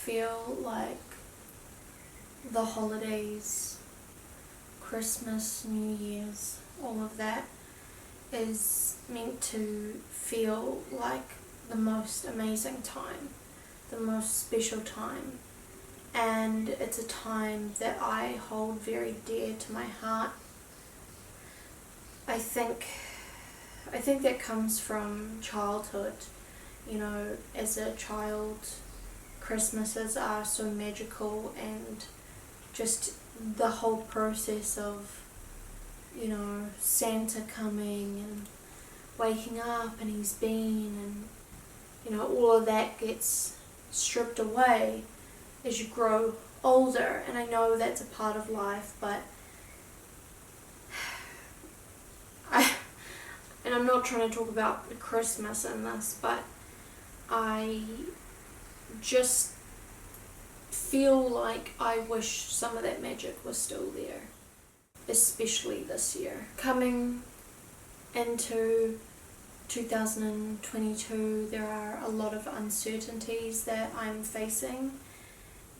feel like the holidays, Christmas, New Year's, all of that is meant to feel like the most amazing time, the most special time, and it's a time that I hold very dear to my heart. I think that comes from childhood. You know, as a child, Christmases are so magical, and just the whole process of, you know, Santa coming and waking up and he's been, and, you know, all of that gets stripped away as you grow older. And I know that's a part of life, but and I'm not trying to talk about Christmas in this, but I just feel like I wish some of that magic was still there, especially this year. Coming into 2022, there are a lot of uncertainties that I'm facing,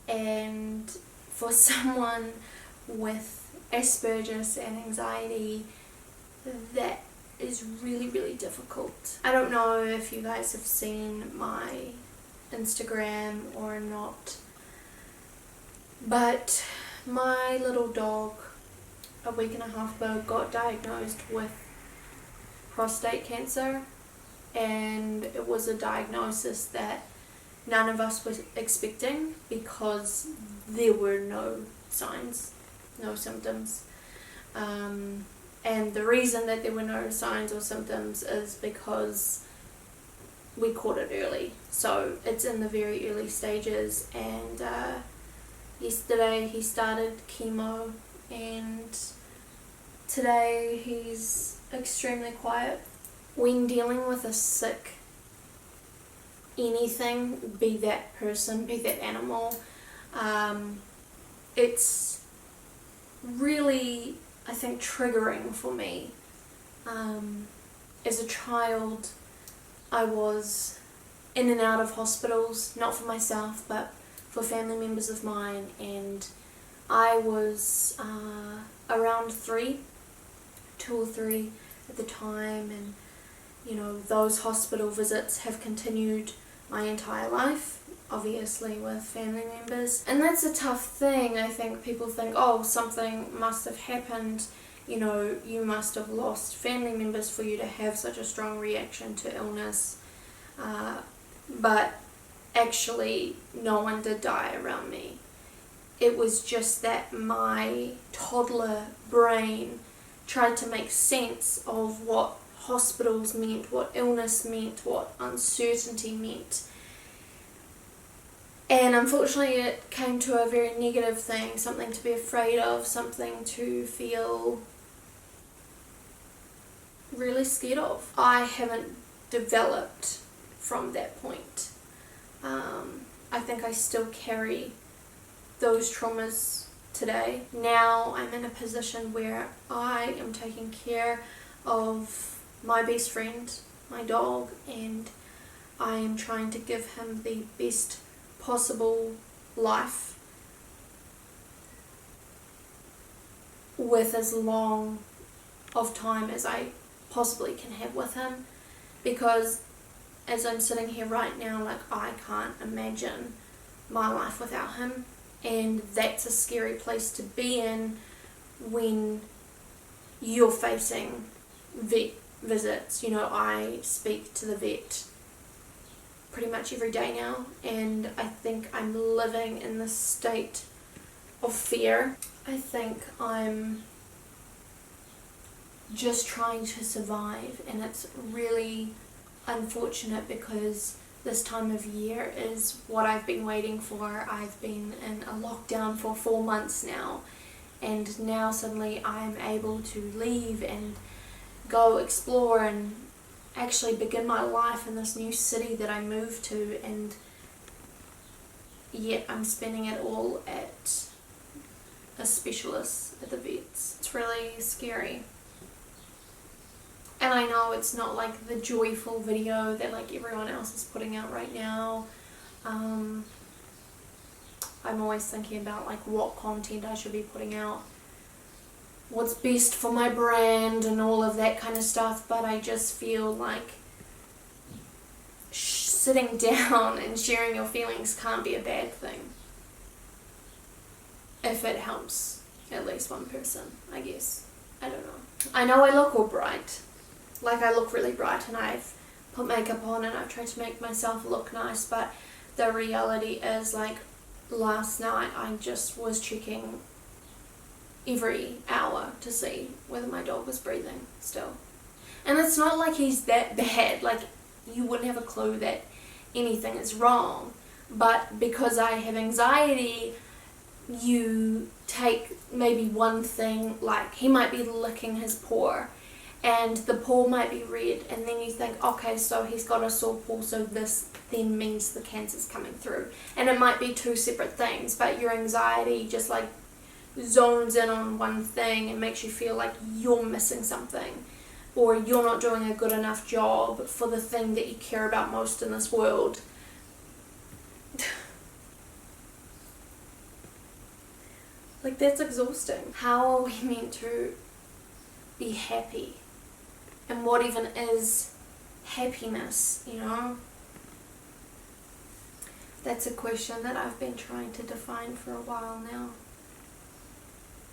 and for someone with Asperger's and anxiety, that is really, really difficult. I don't know if you guys have seen my Instagram or not, but my little dog a week and a half ago got diagnosed with prostate cancer, and it was a diagnosis that none of us was expecting because there were no signs, no symptoms. And the reason that there were no signs or symptoms is because we caught it early. So it's in the very early stages, and yesterday he started chemo, and today he's extremely quiet. When dealing with a sick anything, be that person, be that animal, it's really, I think, triggering for me. As a child, I was in and out of hospitals, not for myself, but for family members of mine, and I was around 2 or 3 at the time, and you know, those hospital visits have continued my entire life, obviously with family members. And that's a tough thing. I think people think, oh, something must have happened, you know, you must have lost family members for you to have such a strong reaction to illness. But actually, no one did die around me. It was just that my toddler brain tried to make sense of what hospitals meant, what illness meant, what uncertainty meant. And unfortunately it came to a very negative thing, something to be afraid of, something to feel really scared of. I haven't developed from that point. I think I still carry those traumas today. Now I'm in a position where I am taking care of my best friend, my dog, and I am trying to give him the best possible life with as long of time as I possibly can have with him, because as I'm sitting here right now, like, I can't imagine my life without him, and that's a scary place to be in when you're facing vet visits. You know, I speak to the vet pretty much every day now, and I think I'm living in this state of fear. I think I'm just trying to survive, and it's really unfortunate because this time of year is what I've been waiting for. I've been in a lockdown for 4 months now, and now suddenly I'm able to leave and go explore and actually begin my life in this new city that I moved to, and yet I'm spending it all at a specialist at the vets. It's really scary. And I know it's not like the joyful video that like everyone else is putting out right now. I'm always thinking about like what content I should be putting out, what's best for my brand and all of that kind of stuff. But I just feel like sitting down and sharing your feelings can't be a bad thing if it helps at least one person, I guess. I don't know. I know I look all bright, like I look really bright, and I've put makeup on and I've tried to make myself look nice, but the reality is, like, last night I just was checking every hour to see whether my dog was breathing still. And it's not like he's that bad, like you wouldn't have a clue that anything is wrong, but because I have anxiety, you take maybe one thing, like he might be licking his paw and the paw might be red, and then you think, okay, so he's got a sore paw, so this then means the cancer's coming through. And it might be two separate things, but your anxiety just like zones in on one thing and makes you feel like you're missing something, or you're not doing a good enough job for the thing that you care about most in this world. Like, that's exhausting. How are we meant to be happy? And what even is happiness, you know? That's a question that I've been trying to define for a while now.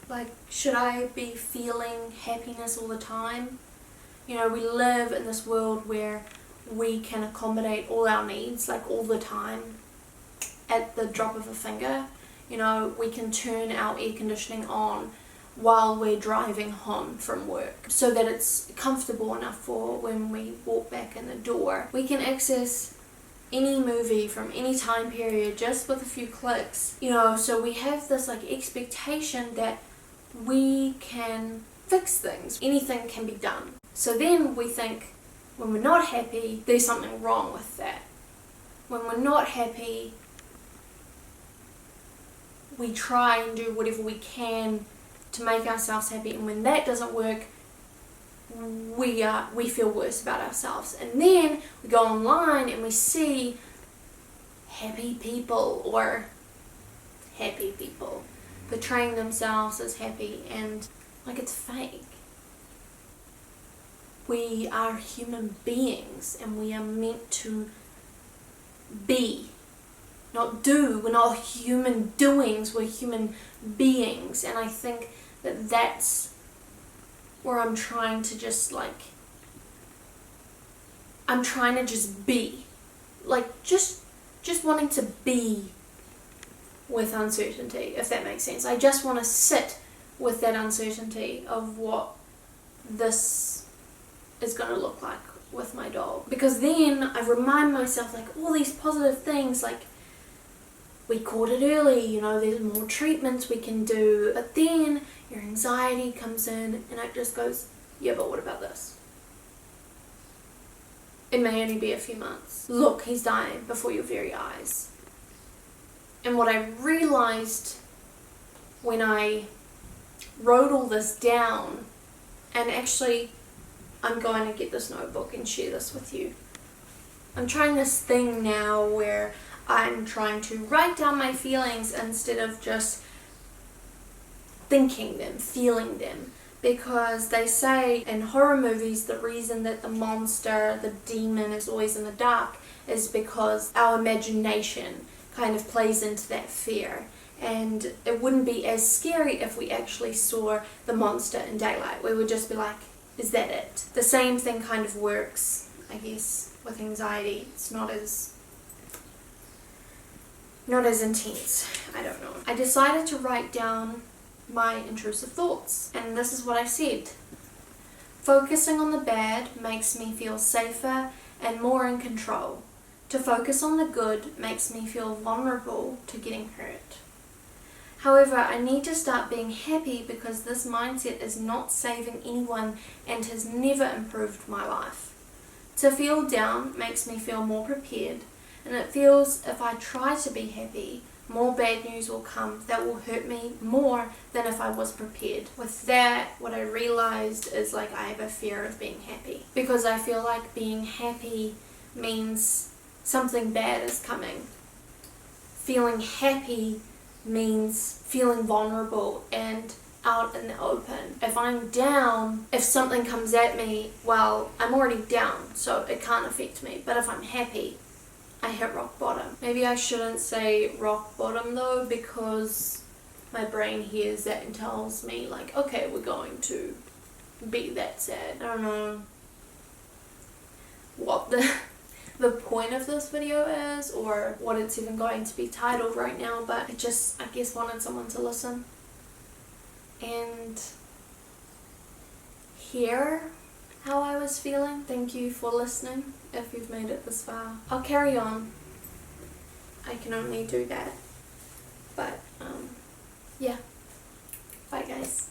Like, should I be feeling happiness all the time? You know, we live in this world where we can accommodate all our needs, like all the time, at the drop of a finger. You know, we can turn our air conditioning on while we're driving home from work so that it's comfortable enough for when we walk back in the door. We can access any movie from any time period just with a few clicks. You know, so we have this like expectation that we can fix things. Anything can be done. So then we think when we're not happy, there's something wrong with that. When we're not happy, we try and do whatever we can to make ourselves happy, and when that doesn't work, we feel worse about ourselves. And then we go online and we see happy people portraying themselves as happy, and like it's fake. We are human beings and we are meant to be, not do. We're not human doings, we're human beings. And I think that that's where I'm trying to just be. Like, just wanting to be with uncertainty, if that makes sense. I just want to sit with that uncertainty of what this is going to look like with my dog. Because then I remind myself, like, all these positive things, like, we caught it early, you know, there's more treatments we can do. But then your anxiety comes in and it just goes, yeah, but what about this? It may only be a few months. Look, he's dying before your very eyes. And what I realized when I wrote all this down, and actually I'm going to get this notebook and share this with you. I'm trying this thing now where I'm trying to write down my feelings instead of just thinking them, feeling them. Because they say in horror movies the reason that the monster, the demon, is always in the dark is because our imagination kind of plays into that fear. And it wouldn't be as scary if we actually saw the monster in daylight. We would just be like, is that it? The same thing kind of works, I guess, with anxiety. It's not as intense. I don't know. I decided to write down my intrusive thoughts, and this is what I said. Focusing on the bad makes me feel safer and more in control. To focus on the good makes me feel vulnerable to getting hurt. However, I need to start being happy because this mindset is not saving anyone and has never improved my life. To feel down makes me feel more prepared, and it feels if I try to be happy, more bad news will come that will hurt me more than if I was prepared. With that, what I realized is like I have a fear of being happy because I feel like being happy means something bad is coming. Feeling happy means feeling vulnerable and out in the open. If I'm down, if something comes at me, well, I'm already down, so it can't affect me. But if I'm happy, I hit rock bottom. Maybe I shouldn't say rock bottom though, because my brain hears that and tells me like, okay, we're going to be that sad. I don't know what the point of this video is, or what it's even going to be titled right now, but I guess wanted someone to listen and hear how I was feeling. Thank you for listening if you've made it this far. I'll carry on. I can only do that. But yeah. Bye guys.